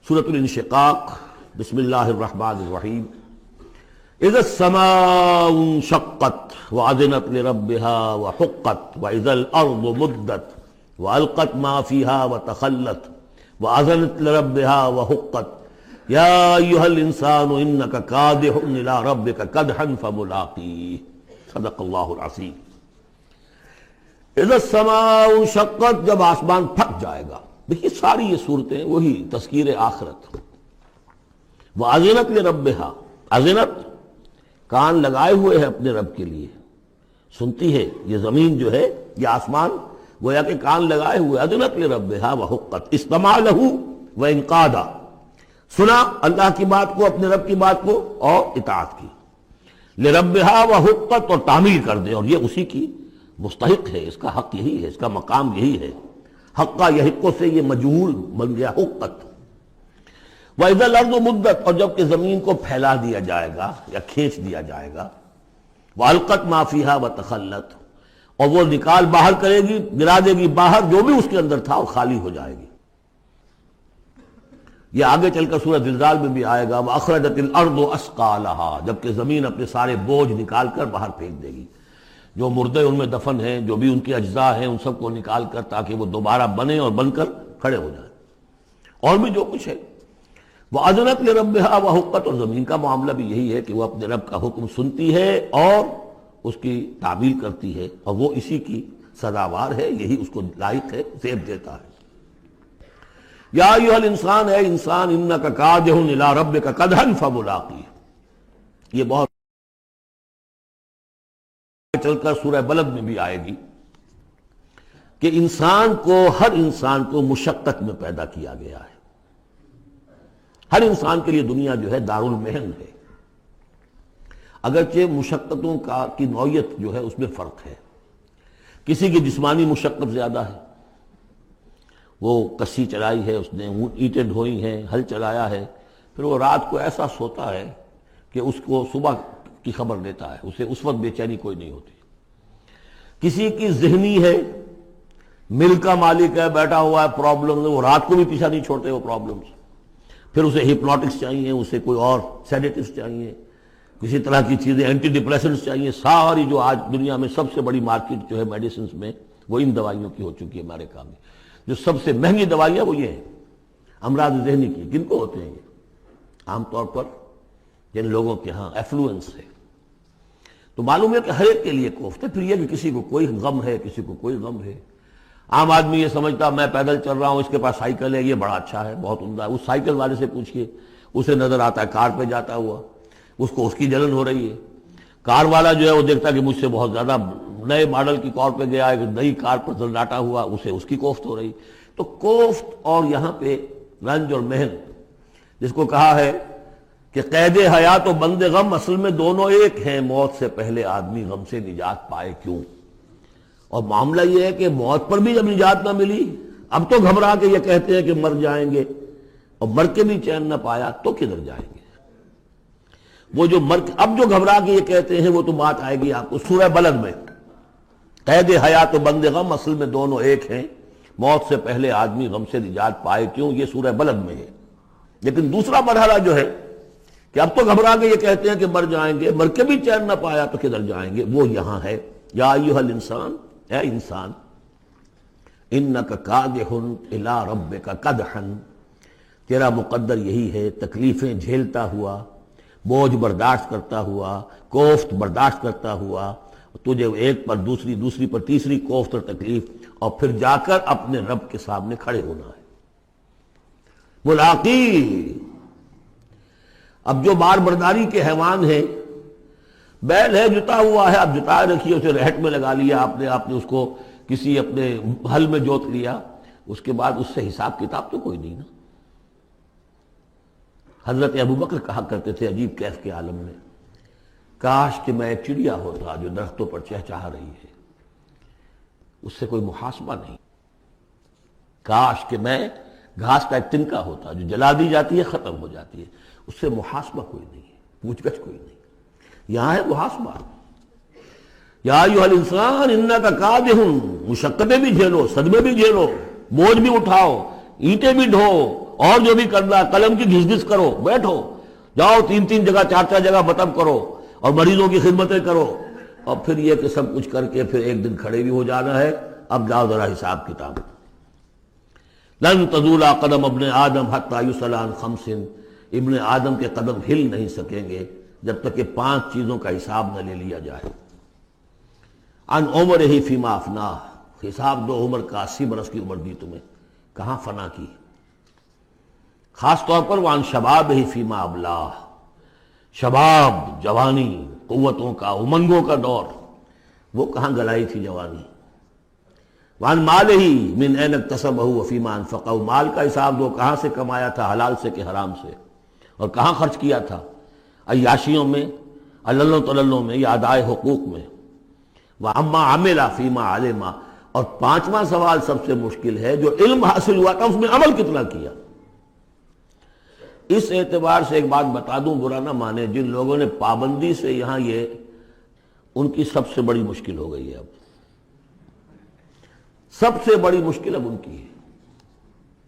سورۃ الانشقاق، بسم اللہ الرحمن الرحیم۔ اذا السماء انشقت وأذنت لربها وحقت وإذا الأرض مدت وألقت ما فيها وتخلت وأذنت لربها وحقت يا أيها الإنسان إنك كادح إلى ربك كدحا فملاقيه۔ صدق اللہ العظیم۔ اذا السماء انشقت، جب آسمان پھٹ جائے گا۔ دیکھیے ساری یہ صورتیں وہی تذکیر آخرت۔ وَأَذِنَتْ لِرَبِّهَا، اذنت کان لگائے ہوئے ہیں اپنے رب کے لیے، سنتی ہے یہ زمین جو ہے، یہ آسمان گویا کہ کان لگائے ہوئے۔ اذنت لِرَبِّهَا وَحُقَّتْ، استمع لَهُ وَإِنْقَادَ، سنا اللہ کی بات کو، اپنے رب کی بات کو، اور اطاعت کی۔ لِرَبِّهَا وَحُقَّتْ، اور تعمیل کر دے، اور یہ اسی کی مستحق ہے، اس کا حق یہی ہے، اس کا مقام یہی ہے۔ حقہ یحقو سے یہ مجہول بن گیا حقت۔ وَإِذَا الْأَرْضُ مُدَّتْ، اور جب کہ زمین کو پھیلا دیا جائے گا یا کھینچ دیا جائے گا۔ وَأَلْقَتْ مَا فِيهَا وَتَخَلَّتْ، اور وہ نکال باہر کرے گی، گرا دے گی باہر جو بھی اس کے اندر تھا، اور خالی ہو جائے گی۔ یہ آگے چل کر سورہ زلزال میں بھی آئے گا، وَأَخْرَجَتِ الْأَرْضُ أَثْقَالَهَا، جب کہ زمین اپنے سارے بوجھ نکال کر باہر پھینک دے گی، جو مردے ان میں دفن ہیں، جو بھی ان کے اجزاء ہیں، ان سب کو نکال کر، تاکہ وہ دوبارہ بنے اور بن کر کھڑے ہو جائیں، اور بھی جو کچھ ہے۔ وَأَذِنَتْ لِرَبِّهَا وَحُقَّتْ، اور زمین کا معاملہ بھی یہی ہے کہ وہ اپنے رب کا حکم سنتی ہے اور اس کی تعمیل کرتی ہے، اور وہ اسی کی سزاوار ہے، یہی اس کو لائق ہے، زیب دیتا ہے۔ یا ایھا الانسان، اے انسان، انک کادح الی ربک کدحا فملاقیہ، یہ بہت چل کر سورہ بلد میں بھی آئے گی کہ انسان کو، ہر انسان کو مشقت میں پیدا کیا گیا ہے۔ ہر انسان کے لیے دنیا جو ہے دارالمحن ہے، اگرچہ مشقتوں کی نوعیت جو ہے اس میں فرق ہے۔ کسی کی جسمانی مشقت زیادہ ہے، وہ کسی چلائی ہے، اس نے اینٹیں ڈھوئی ہیں، ہل چلایا ہے، پھر وہ رات کو ایسا سوتا ہے کہ اس کو صبح کی خبر دیتا ہے، اسے اس وقت بے چینی کوئی نہیں ہوتی۔ کسی کی ذہنی ہے، مل کا مالک ہے، بیٹھا ہوا ہے، پرابلم، وہ رات کو بھی پیچھا نہیں چھوڑتے وہ پرابلمز، پھر اسے ہپنوٹکس چاہیے، اسے کوئی اور سیڈیٹیوز چاہیے، کسی طرح کی چیزیں، اینٹی ڈپریسنٹس چاہیے۔ ساری جو آج دنیا میں سب سے بڑی مارکیٹ جو ہے میڈیسنز میں، وہ ان دوائیوں کی ہو چکی ہے امریکہ میں۔ جو سب سے مہنگی دوائیاں وہ یہ ہیں امراض ذہنی کی۔ کن کو ہوتے ہیں یہ؟ عام طور پر جن لوگوں کے ہاں ایفلوئنس ہے، تو معلوم ہے کہ ہر ایک کے لیے کوفت ہے۔ پھر یہ کہ کسی کو کوئی غم ہے، کسی کو کوئی غم ہے۔ عام آدمی یہ سمجھتا میں پیدل چل رہا ہوں، اس کے پاس سائیکل ہے، یہ بڑا اچھا ہے، بہت عمدہ ہے۔ اس سائیکل والے سے پوچھئے، اسے نظر آتا ہے کار پہ جاتا ہوا، اس کو اس کی جلن ہو رہی ہے۔ کار والا جو ہے وہ دیکھتا کہ مجھ سے بہت زیادہ نئے ماڈل کی کار پہ گیا ہے، نئی کار پر زلزلاتا ہوا، اسے اس کی کوفت ہو رہی۔ تو کوفت اور یہاں پہ رنج اور محن، جس کو کہا ہے کہ قید حیات و بند غم اصل میں دونوں ایک ہیں، موت سے پہلے آدمی غم سے نجات پائے کیوں؟ اور معاملہ یہ ہے کہ موت پر بھی جب نجات نہ ملی، اب تو گھبرا کے یہ کہتے ہیں کہ مر جائیں گے، اور مر کے بھی چین نہ پایا تو کدھر جائیں گے؟ وہ جو اب جو گھبرا کے یہ کہتے ہیں، وہ تو بات آئے گی آپ کو سورہ بلد میں۔ قید حیات و بند غم اصل میں دونوں ایک ہیں، موت سے پہلے آدمی غم سے نجات پائے کیوں، یہ سورہ بلد میں ہے۔ لیکن دوسرا مرحلہ جو ہے کہ اب تو گھبرا کے یہ کہتے ہیں کہ مر جائیں گے، مر کے بھی چین نہ پایا تو کدھر جائیں گے، وہ یہاں ہے۔ یا ایھا الانسان، اے انسان، انک کادح الی ربک کدحا، تیرا مقدر یہی ہے، تکلیفیں جھیلتا ہوا، بوجھ برداشت کرتا ہوا، کوفت برداشت کرتا ہوا، تجھے ایک پر دوسری، دوسری پر تیسری کوفت اور تکلیف، اور پھر جا کر اپنے رب کے سامنے کھڑے ہونا ہے۔ ملاقی، اب جو بار برداری کے حیوان ہیں، بیل ہے جتا ہوا ہے، اب جتائے رکھیے، اسے رہٹ میں لگا لیا آپ نے اس کو کسی اپنے ہل میں جوت لیا، اس کے بعد اس سے حساب کتاب تو کوئی نہیں نا۔ حضرت ابوبکر کہا کرتے تھے عجیب کیف کے عالم میں، کاش کہ میں ایک چڑیا ہوتا جو درختوں پر چہچہا رہی ہے، اس سے کوئی محاسبہ نہیں۔ کاش کہ میں گھاس کا ایک تنکا ہوتا جو جلا دی جاتی ہے، ختم ہو جاتی ہے، اس سے محاسبہ کوئی نہیں ہے، پوچھ گچھ کوئی نہیں۔ یہاں ہے محاسبہ۔ یا ایھا الانسان انک کادح، مشقتیں بھی جھیلو، صدمے بھی جھیلو، بوجھ بھی اٹھاؤ، اینٹیں بھی ڈھو، اور جو بھی کرنا ہے قلم کی گھس گھس کرو، بیٹھو، جاؤ 3 جگہ 4 جگہ مطلب کرو اور مریضوں کی خدمتیں کرو، اور پھر یہ کہ سب کچھ کر کے پھر ایک دن کھڑے بھی ہو جانا ہے، اب جاؤ ذرا حساب کتاب۔ لن تزول قدم ابن آدم حتی یسأل عن خمس، ابن آدم کے قدم ہل نہیں سکیں گے جب تک کہ 5 چیزوں کا حساب نہ لے لیا جائے۔ عن عمرہ فیما افناہ، حساب دو عمر کا، 80 برس کی عمر دی تمہیں، کہاں فنا کی؟ خاص طور پر وعن شبابہ فیما ابلاہ، شباب، جوانی، قوتوں کا، امنگوں کا دور، وہ کہاں گلائی تھی جوانی۔ وعن مالہ من این اکتسبہ وفیما انفقہ، مال کا حساب دو، کہاں سے کمایا تھا، حلال سے کہ حرام سے، اور کہاں خرچ کیا تھا، عیاشیوں میں، عللوں تللوں میں، یا ادائے حقوق میں۔ وَعَمَّا عَمِلَ فِيمَا عَلِمَ، اور 5واں سوال سب سے مشکل ہے، جو علم حاصل ہوا تھا اس میں عمل کتنا کیا۔ اس اعتبار سے ایک بات بتا دوں، برا نہ مانے، جن لوگوں نے پابندی سے یہاں، یہ ان کی سب سے بڑی مشکل ہو گئی ہے، اب سب سے بڑی مشکل اب ان کی ہے۔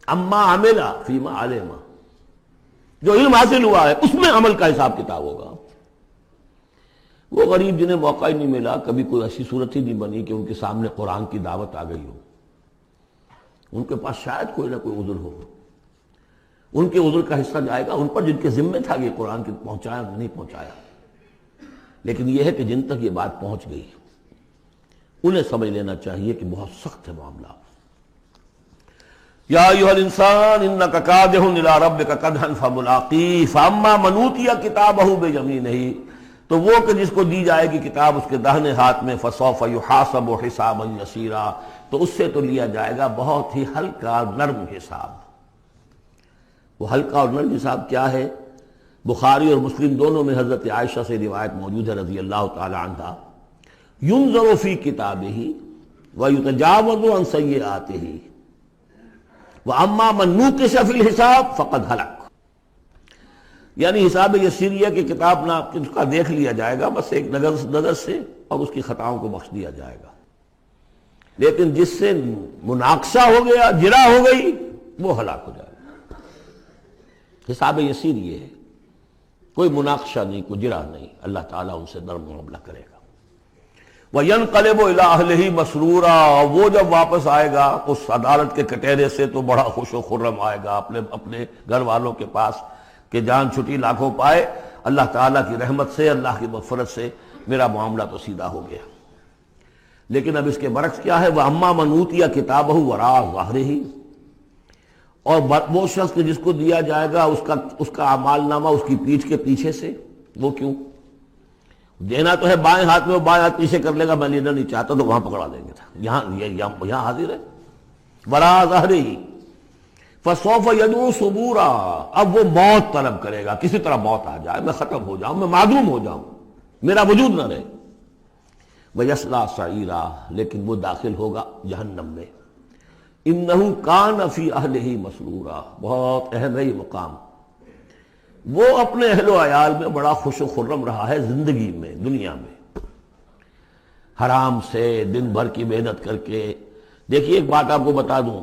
اما عمل فیما علم، جو علم حاصل ہوا ہے اس میں عمل کا حساب کتاب ہوگا۔ وہ غریب جنہیں موقع ہی نہیں ملا، کبھی کوئی ایسی صورت ہی نہیں بنی کہ ان کے سامنے قرآن کی دعوت آ گئی ہو، ان کے پاس شاید کوئی نہ کوئی عذر ہو، ان کے عذر کا حصہ جائے گا ان پر جن کے ذمے تھا کہ قرآن کی پہنچایا نہیں پہنچایا۔ لیکن یہ ہے کہ جن تک یہ بات پہنچ گئی انہیں سمجھ لینا چاہیے کہ بہت سخت ہے معاملہ۔ یا ایھا الانسان انک کادح الی ربک کدحا فملاقیہ فاما من اوتی کتابہ بیمینہ، تو وہ کہ جس کو دی جائے گی کتاب اس کے داہنے ہاتھ میں، فسوف یحاسب حسابا یسیرا، تو اس سے تو لیا جائے گا بہت ہی ہلکا نرم حساب۔ وہ ہلکا اور نرم حساب کیا ہے؟ بخاری اور مسلم دونوں میں حضرت عائشہ سے روایت موجود ہے رضی اللہ تعالی عنہا، ينظر فی کتابہ ویتجاوز عن سیئاتہ واما من نوقش فی الحساب فقد ہلک، یعنی حساب یسیریہ کی کتاب نہ اس کا دیکھ لیا جائے گا بس ایک نظر سے، اور اس کی خطاؤں کو بخش دیا جائے گا، لیکن جس سے مناقشہ ہو گیا، جرا ہو گئی، وہ ہلاک ہو جائے گا۔ حساب یسیر یہ ہے، کوئی مناقشہ نہیں، کوئی جرا نہیں، اللہ تعالیٰ ان سے نرم معاملہ کرے گا۔ وَيَنْقَلِبُ إِلَىٰ أَهْلِهِ مَسْرُورًا، وہ جب واپس آئے گا اس عدالت کے کٹہرے سے تو بڑا خوش و خرم آئے گا اپنے گھر والوں کے پاس کہ جان چھٹی لاکھوں پائے، اللہ تعالیٰ کی رحمت سے، اللہ کی مغفرت سے میرا معاملہ تو سیدھا ہو گیا۔ لیکن اب اس کے برعکس کیا ہے؟ وَأَمَّا مَنْ أُوتِيَ كِتَابَهُ وَرَاءَ ظَهْرِهِ، اور وہ شخص کہ جس کو دیا جائے گا اس کا اعمال نامہ اس کی پیٹھ کے پیچھے سے، وہ کیوں؟ دینا تو ہے بائیں ہاتھ میں، وہ بائیں ہاتھ پیچھے کر لے گا، میں لینا نہیں چاہتا تو وہاں پکڑا دیں گے، یہاں حاضر ہے، وراء ظہرہ فسوف یدعو ثبورا، اب وہ موت طلب کرے گا، کسی طرح موت آ جائے، میں ختم ہو جاؤں، میں معدوم ہو جاؤں، میرا وجود نہ رہے۔ ویصلی سعیرا، لیکن وہ داخل ہوگا جہنم میں۔ انہ کان فی اہلہ مسرورا، بہت اہم ہے یہ مقام، وہ اپنے اہل و عیال میں بڑا خوش و خرم رہا ہے زندگی میں، دنیا میں، حرام سے دن بھر کی محنت کر کے۔ دیکھیے ایک بات آپ کو بتا دوں،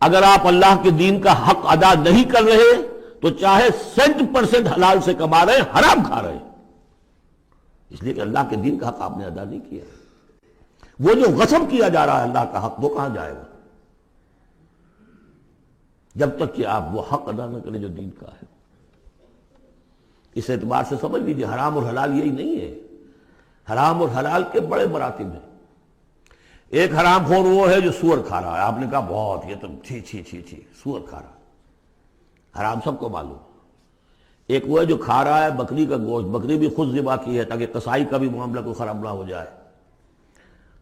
اگر آپ اللہ کے دین کا حق ادا نہیں کر رہے تو چاہے 100% حلال سے کما رہے ہیں، حرام کھا رہے ہیں، اس لیے کہ اللہ کے دین کا حق آپ نے ادا نہیں کیا۔ وہ جو غصب کیا جا رہا ہے اللہ کا حق، وہ کہاں جائے گا جب تک کہ آپ وہ حق ادا نہ کریں جو دین کا ہے۔ اس اعتبار سے سمجھ لیجیے حرام اور حلال یہی نہیں ہے، حرام اور حلال کے بڑے مراتب ہیں۔ ایک حرام خور وہ ہے جو سور کھا رہا ہے، آپ نے کہا بہت یہ تو چھی چھی چھی چھی سور کھا رہا ہے، حرام سب کو معلوم۔ ایک وہ ہے جو کھا رہا ہے بکری کا گوشت، بکری بھی خود ذبح کی ہے تاکہ قصائی کا بھی معاملہ کوئی خراب نہ ہو جائے،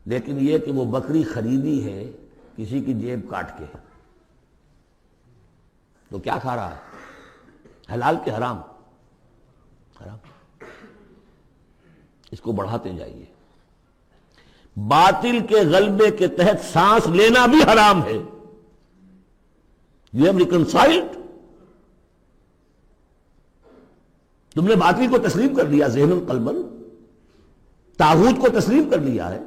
لیکن یہ کہ وہ بکری خریدی ہے کسی کی جیب کاٹ کے، تو کیا کھا رہا ہے؟ حلال کے حرام؟ حرام۔ اس کو بڑھاتے جائیے، باطل کے غلبے کے تحت سانس لینا بھی حرام ہے۔ You have reconciled، تم نے باطل کو تسلیم کر لیا، ذہن قلباً طاغوت کو تسلیم کر لیا ہے،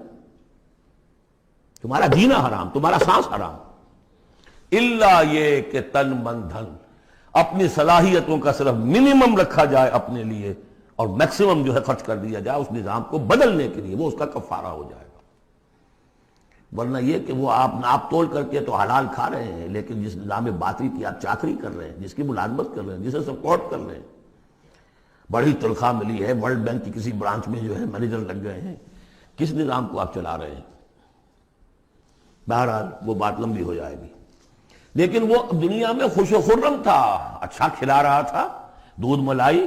تمہارا جینا حرام، تمہارا سانس حرام۔ الا یہ کہ تن من دھن، اپنی صلاحیتوں کا صرف منیمم رکھا جائے اپنے لیے اور میکسیمم جو ہے خرچ کر دیا جائے اس نظام کو بدلنے کے لیے، وہ اس کا کفارہ ہو جائے گا۔ ورنہ یہ کہ وہ آپ ناپ تول کر کے تو حلال کھا رہے ہیں، لیکن جس نظام باطل کی آپ چاکری کر رہے ہیں، جس کی ملازمت کر رہے ہیں، جسے سپورٹ کر رہے ہیں، بڑی تنخواہ ملی ہے، ورلڈ بینک کی کسی برانچ میں جو ہے مینیجر لگ گئے ہیں، کس نظام کو آپ چلا رہے ہیں؟ بہرحال وہ بات لمبی ہو جائے گی، لیکن وہ دنیا میں خوش و خرم تھا، اچھا کھلا رہا تھا، دودھ ملائی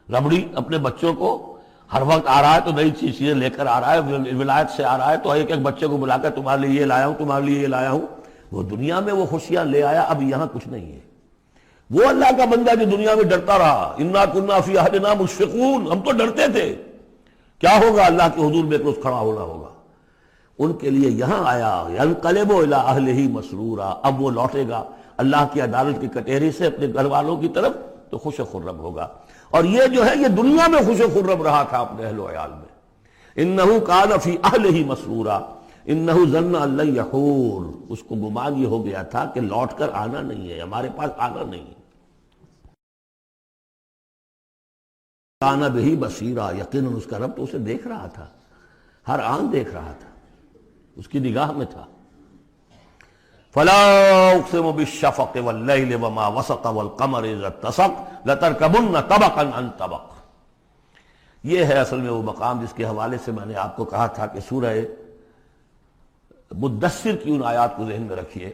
ربڑی اپنے بچوں کو، ہر وقت آ رہا ہے تو نئی چیزیں لے کر آ رہا ہے، ولایت سے آ رہا ہے تو ایک ایک بچے کو بلا کر تمہارے لیے یہ لایا ہوں، تمہارے لیے یہ لایا ہوں، وہ دنیا میں وہ خوشیاں لے آیا، اب یہاں کچھ نہیں ہے۔ وہ اللہ کا بندہ جو دنیا میں ڈرتا رہا، انا کنا فی عہدنا مشفقون، ہم تو ڈرتے تھے کیا ہوگا، اللہ کے حضور میں کروس کھڑا ہونا ہوگا، ان کے لیے یہاں آیا ینقلب الی اہلہ مسرورا، اب وہ لوٹے گا اللہ کی عدالت کی کٹہری سے اپنے گھر والوں کی طرف تو خوش و خرم ہوگا۔ اور یہ جو ہے یہ دنیا میں خوش و خرم رہا تھا اپنے اہل و عیال میں، انہ کان فی اہلہ مسرورا انہ ظن ان لن یحور، اس کو گمان یہ ہو گیا تھا کہ لوٹ کر آنا نہیں ہے، ہمارے پاس آنا نہیں ہے۔ کان بہ بصیرا، یقیناً اس کا رب تو اسے دیکھ رہا تھا، ہر آن دیکھ رہا تھا، اس کی نگاہ میں تھا۔ فلا اقسم بالشفق واللیل وما وسق والقمر اذا اتسق لترکبن طبقا عن طبق، یہ ہے اصل میں وہ مقام جس کے حوالے سے میں نے آپ کو کہا تھا کہ سورہ مدثر کی ان آیات کو ذہن میں رکھیے۔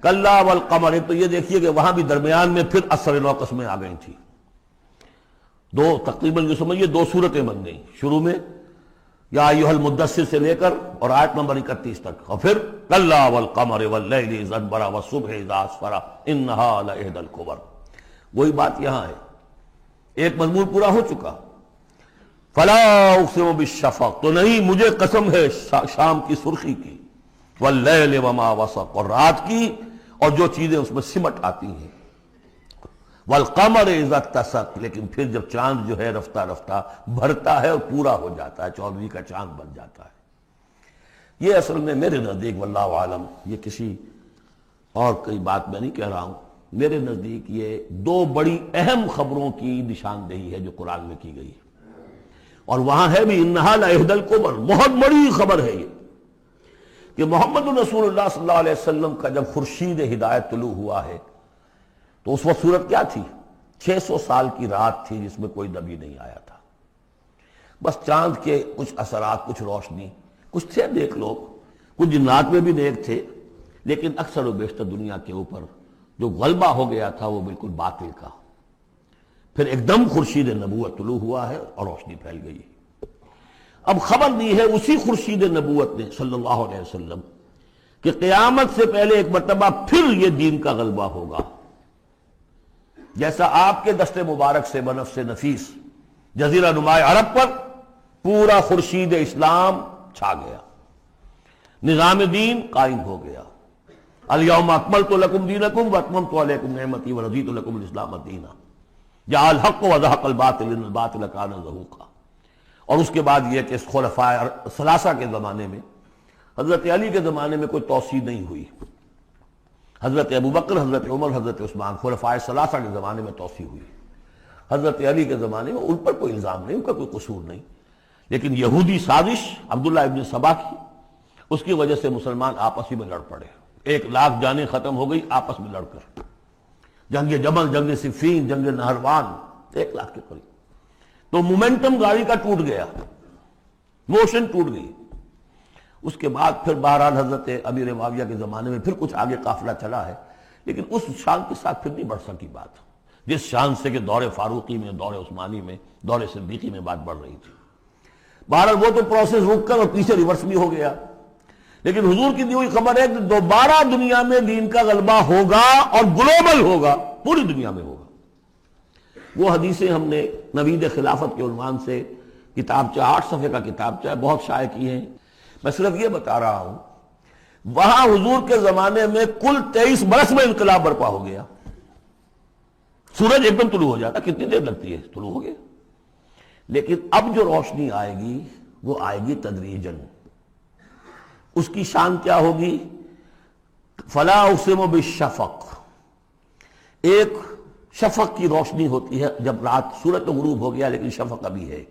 کلا والقمر، تو یہ دیکھیے کہ وہاں بھی درمیان میں پھر اثر نو قسمیں آ گئی تھیں، دو تقریباً جو سمجھیے دو صورتیں بن گئیں، شروع میں یا ایھا المدثر سے لے کر اور آیت نمبر 31 تک، اور پھر کلا والقمر واللیل اذ ادبر والصبح اذا اسفر انھا لإحدی الکبر، وہی بات یہاں ہے، ایک مضمون پورا ہو چکا۔ فلا اقسم بالشفق، تو نہیں مجھے قسم ہے شام کی سرخی کی، واللیل وما وسق، اور رات کی اور جو چیزیں اس میں سمٹ آتی ہیں، والقمر اذا اتسق، لیکن پھر جب چاند جو ہے رفتہ رفتہ بھرتا ہے اور پورا ہو جاتا ہے، 14ویں کا چاند بن جاتا ہے۔ یہ اصل میں میرے نزدیک واللہ عالم، یہ کسی اور کوئی بات میں نہیں کہہ رہا ہوں، میرے نزدیک یہ دو بڑی اہم خبروں کی نشاندہی ہے جو قرآن میں کی گئی ہے، اور وہاں ہے بھی انہا لإحدی الکبر، بہت بڑی خبر ہے یہ کہ محمد رسول اللہ صلی اللہ علیہ وسلم کا جب خورشید ہدایت طلوع ہوا ہے تو اس وقت صورت کیا تھی؟ 600 سال کی رات تھی جس میں کوئی نبی نہیں آیا تھا، بس چاند کے کچھ اثرات، کچھ روشنی، کچھ تھے نیک لوگ، کچھ جنات میں بھی نیک تھے، لیکن اکثر و بیشتر دنیا کے اوپر جو غلبہ ہو گیا تھا وہ بالکل باطل کا۔ پھر ایک دم خورشید نبوت طلوع ہوا ہے اور روشنی پھیل گئی ہے۔ اب خبر دی ہے اسی خورشید نبوت نے صلی اللہ علیہ وسلم کہ قیامت سے پہلے ایک مرتبہ پھر یہ دین کا غلبہ ہوگا، جیسا آپ کے دست مبارک سے بنفس نفیس جزیرہ نما عرب پر پورا خورشید اسلام چھا گیا، نظام دین قائم ہو گیا۔ الیوم اکملت لکم دینکم واتممت علیکم نعمتی ورضیت لکم الاسلام دینا، جاء الحق وزہق الباطل ان الباطل کان زہوقا۔ اور اس کے بعد یہ کہ خلفاء ثلاثہ کے زمانے میں، حضرت علی کے زمانے میں کوئی توسیع نہیں ہوئی، حضرت ابوبکر، حضرت عمر، حضرت عثمان، خلفاء ثلاثہ کے زمانے میں توسیع ہوئی۔ حضرت علی کے زمانے میں ان پر کوئی الزام نہیں، ان کا کوئی قصور نہیں، لیکن یہودی سازش عبداللہ ابن سبا کی، اس کی وجہ سے مسلمان آپس ہی میں لڑ پڑے، 1,00,000 جانیں ختم ہو گئی آپس میں لڑ کر، جنگ جمل، جنگ صفین، جنگ نہروان، 1,00,000 کے قریب، تو مومنٹم گاڑی کا ٹوٹ گیا، موشن ٹوٹ گئی۔ اس کے بعد پھر بہرحال حضرت امیر معاویہ کے زمانے میں پھر کچھ آگے قافلہ چلا ہے، لیکن اس شان کے ساتھ پھر نہیں بڑھ سکی بات، جس شان سے کہ دور فاروقی میں، دور عثمانی میں، دور صدیقی میں بات بڑھ رہی تھی۔ بہرحال وہ تو پروسیس رک کر اور پیچھے ریورس بھی ہو گیا، لیکن حضور کی دی ہوئی خبر ہے کہ دوبارہ دنیا میں دین کا غلبہ ہوگا اور گلوبل ہوگا، پوری دنیا میں ہوگا۔ وہ حدیثیں ہم نے نوید خلافت کے عنوان سے کتابچہ 8 صفحے کا کتابچہ بہت شائع کی ہیں، میں صرف یہ بتا رہا ہوں وہاں حضور کے زمانے میں کل 23 برس میں انقلاب برپا ہو گیا، سورج ایک دم طلوع ہو جاتا، کتنی دیر لگتی ہے، طلوع ہو گیا، لیکن اب جو روشنی آئے گی وہ آئے گی تدریجاً، اس کی شان کیا ہوگی؟ فلا اقسم بالشفق، ایک شفق کی روشنی ہوتی ہے جب رات سورج تو غروب ہو گیا لیکن شفق ابھی ہے.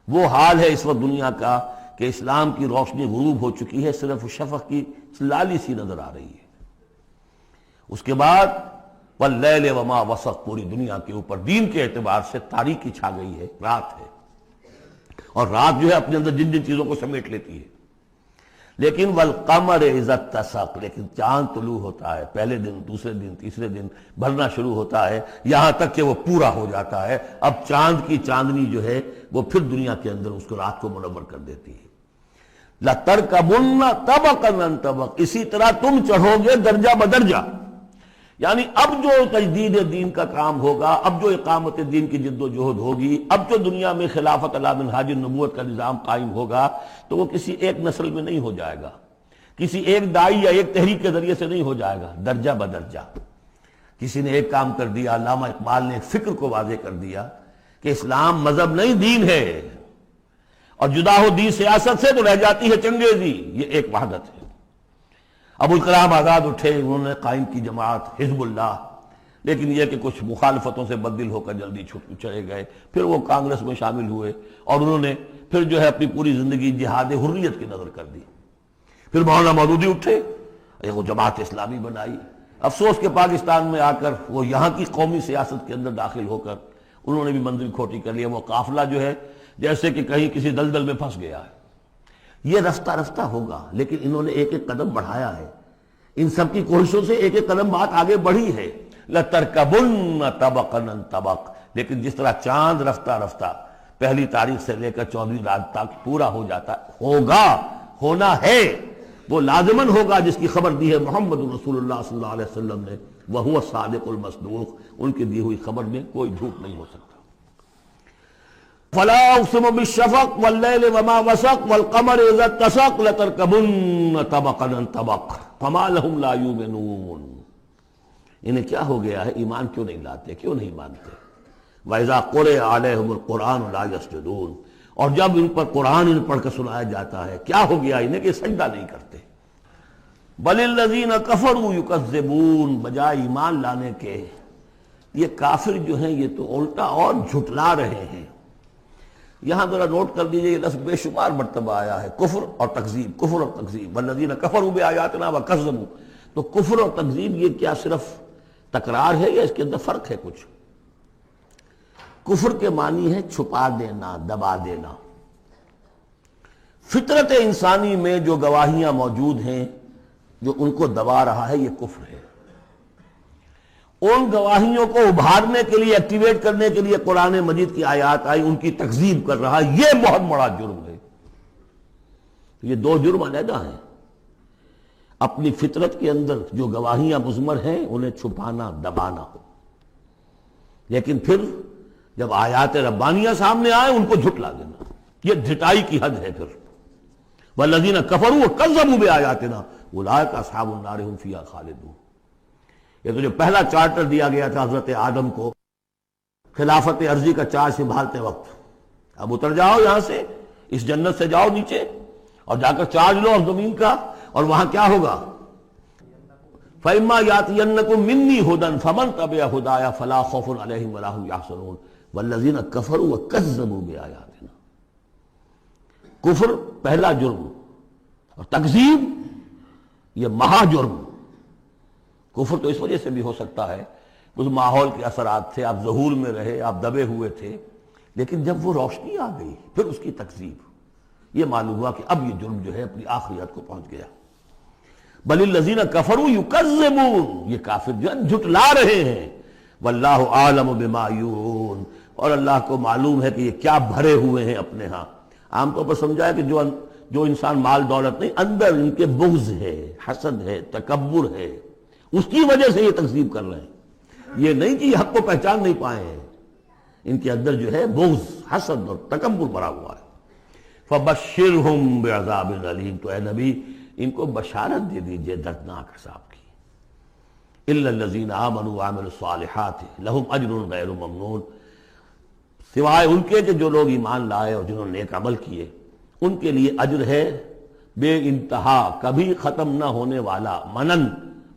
وہ حال ہے اس وقت دنیا کا کہ اسلام کی روشنی غروب ہو چکی ہے، صرف شفق کی لالی سی نظر آ رہی ہے. اس کے بعد واللیل وما وسق، پوری دنیا کے اوپر دین کے اعتبار سے تاریکی چھا گئی ہے، رات ہے. اور رات جو ہے اپنے اندر جن جن چیزوں کو سمیٹ لیتی ہے. لیکن والقمر اذا اتسق، لیکن چاند طلوع ہوتا ہے، پہلے دن، دوسرے دن، تیسرے دن بھرنا شروع ہوتا ہے، یہاں تک کہ وہ پورا ہو جاتا ہے. اب چاند کی چاندنی جو ہے وہ پھر دنیا کے اندر اس کو رات کو منور کر دیتی ہے. لَتَرْكَبُنَّ طَبَقًا عَنْ طَبَقٍ، اسی طرح تم چڑھو گے درجہ بدرجہ. یعنی اب جو تجدید دین کا کام ہوگا، اب جو اقامت دین کی جد و جہد ہوگی، اب جو دنیا میں خلافت علی منہاج النبوت کا نظام قائم ہوگا، تو وہ کسی ایک نسل میں نہیں ہو جائے گا، کسی ایک دائی یا ایک تحریک کے ذریعے سے نہیں ہو جائے گا، درجہ بدرجہ. کسی نے ایک کام کر دیا، علامہ اقبال نے ایک فکر کو واضح کر دیا کہ اسلام مذہب نہیں دین ہے، اور جدا ہو دین سیاست سے تو رہ جاتی ہے چنگیزی. یہ ایک وحدت ہے. ابوالکلام آزاد اٹھے، انہوں نے قائم کی جماعت حزب اللہ، لیکن یہ کہ کچھ مخالفتوں سے بددل ہو کر جلدی چلے گئے. پھر وہ کانگریس میں شامل ہوئے اور انہوں نے پھر جو ہے اپنی پوری زندگی جہاد حریت کی نظر کر دی. پھر مولانا مودودی اٹھے، وہ جماعت اسلامی بنائی. افسوس کہ پاکستان میں آ کر وہ یہاں کی قومی سیاست کے اندر داخل ہو کر انہوں نے بھی منزل کھوٹی کر لیا. وہ قافلہ جو ہے جیسے کہ کہیں کسی دلدل میں پھنس گیا ہے. یہ رفتہ رفتہ ہوگا، لیکن انہوں نے ایک ایک قدم بڑھایا ہے. ان سب کی کوششوں سے ایک ایک قدم بات آگے بڑھی ہے. لَتَرْكَبُنَّ طَبَقًا عَنْ طَبَقٍ، لیکن جس طرح چاند رفتہ رفتہ پہلی تاریخ سے لے کر 14ویں رات تک پورا ہو جاتا ہوگا، ہونا ہے، وہ لازماً ہوگا جس کی خبر دی ہے محمد رسول اللہ صلی اللہ علیہ وسلم نے. وَهُوَ الصَّادِقُ الْمَصْدُوقُ، ان کی دی ہوئی خبر میں کوئی جھوٹ نہیں ہو سکتا. فلا اقسم بالشفق واللیل وما وسق والقمر اذا اتسق لتركبن طبقا عن طبق فما لهم لا يؤمنون. انہیں کیا ہو گیا ہے، ایمان کیوں نہیں لاتے، کیوں نہیں مانتے. واذا قرئ علیہم القرآن لا يسجدون، اور جب ان پر قرآن ان پڑھ کر سنایا جاتا ہے کیا ہو گیا انہیں کہ سجدہ نہیں کرتے. بل الذین کفروا یکذبون، بجائے ایمان لانے کے یہ کافر جو ہیں یہ تو الٹا اور جھٹلا رہے ہیں. یہاں ذرا نوٹ کر دیجئے، یہ لفظ بے شمار مرتبہ آیا ہے، کفر اور تکذیب، کفر اور تکذیب. والذین کفروا بآیاتنا وکذبوا، تو کفر اور تکذیب یہ کیا صرف تکرار ہے یا اس کے اندر فرق ہے کچھ؟ کفر کے معنی ہے چھپا دینا، دبا دینا. فطرت انسانی میں جو گواہیاں موجود ہیں جو ان کو دبا رہا ہے، یہ کفر ہے. ان گواہیوں کو ابھارنے کے لیے، ایکٹیویٹ کرنے کے لیے قرآن مجید کی آیات آئی، ان کی تکذیب کر رہا ہے، یہ بہت بڑا جرم ہے. یہ دو جرم علیحدہ ہیں. اپنی فطرت کے اندر جو گواہیاں مضمر ہیں انہیں چھپانا، دبانا. لیکن پھر جب آیات ربانیہ سامنے آئے ان کو جھٹلا دینا، یہ ڈھٹائی کی حد ہے. پھر والذین کفروا وکذبوا بآیاتنا اولئک اصحاب النار هم فیہا خالدون. یہ تو جو پہلا چارٹر دیا گیا تھا حضرت آدم کو خلافت عرضی کا چارج سنبھالتے وقت، اب اتر جاؤ یہاں سے، اس جنت سے جاؤ نیچے اور جا کر چارج لو اور زمین کا، اور وہاں کیا ہوگا؟ فَإِمَّا يَأْتِيَنَّكُم مِّنِّي هُدًى فَمَن تَبِعَ هُدَايَ فَلَا خَوْفٌ عَلَيْهِمْ وَلَا هُمْ يَحْزَنُونَ وَالَّذِينَ كَفَرُوا وَكَذَّبُوا بِآيَاتِنَا. کفر پہلا جرم اور تکذیب یہ مہا جرم. کفر تو اس وجہ سے بھی ہو سکتا ہے کچھ ماحول کے اثرات تھے، آپ ظہور میں رہے، آپ دبے ہوئے تھے، لیکن جب وہ روشنی آ گئی پھر اس کی تکذیب، یہ معلوم ہوا کہ اب یہ جرم جو ہے اپنی آخری حد کو پہنچ گیا. بل الذین کفروا یکذبون، یہ کافر جو ہے جھٹلا رہے ہیں. واللہ عالم بما یوعون، اور اللہ کو معلوم ہے کہ یہ کیا بھرے ہوئے ہیں اپنے ہاں. عام طور پر سمجھا ہے کہ جو انسان مال دولت نہیں، اندر ان کے بغض ہے، حسد ہے، تکبر ہے، اس کی وجہ سے یہ تکذیب کر رہے ہیں. یہ نہیں کہ یہ حق کو پہچان نہیں پائے ہیں، ان کے اندر جو ہے بغض، حسد اور تکبر بھرا ہوا ہے. فبشرہم بعذاب علیم، تو اے نبی ان کو بشارت دے دیجئے دردناک عذاب کی. الا الذین آمنوا وعملوا الصالحات لہم اجر غیر ممنون، سوائے ان کے کہ جو لوگ ایمان لائے اور جنہوں نے نیک عمل کیے، ان کے لیے اجر ہے بے انتہا، کبھی ختم نہ ہونے والا، منن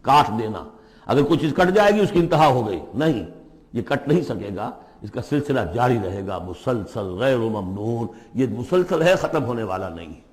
کاٹ دینا، اگر کوئی چیز کٹ جائے گی اس کی انتہا ہو گئی، نہیں، یہ کٹ نہیں سکے گا، اس کا سلسلہ جاری رہے گا مسلسل غیر ممنون، یہ مسلسل ہے، ختم ہونے والا نہیں۔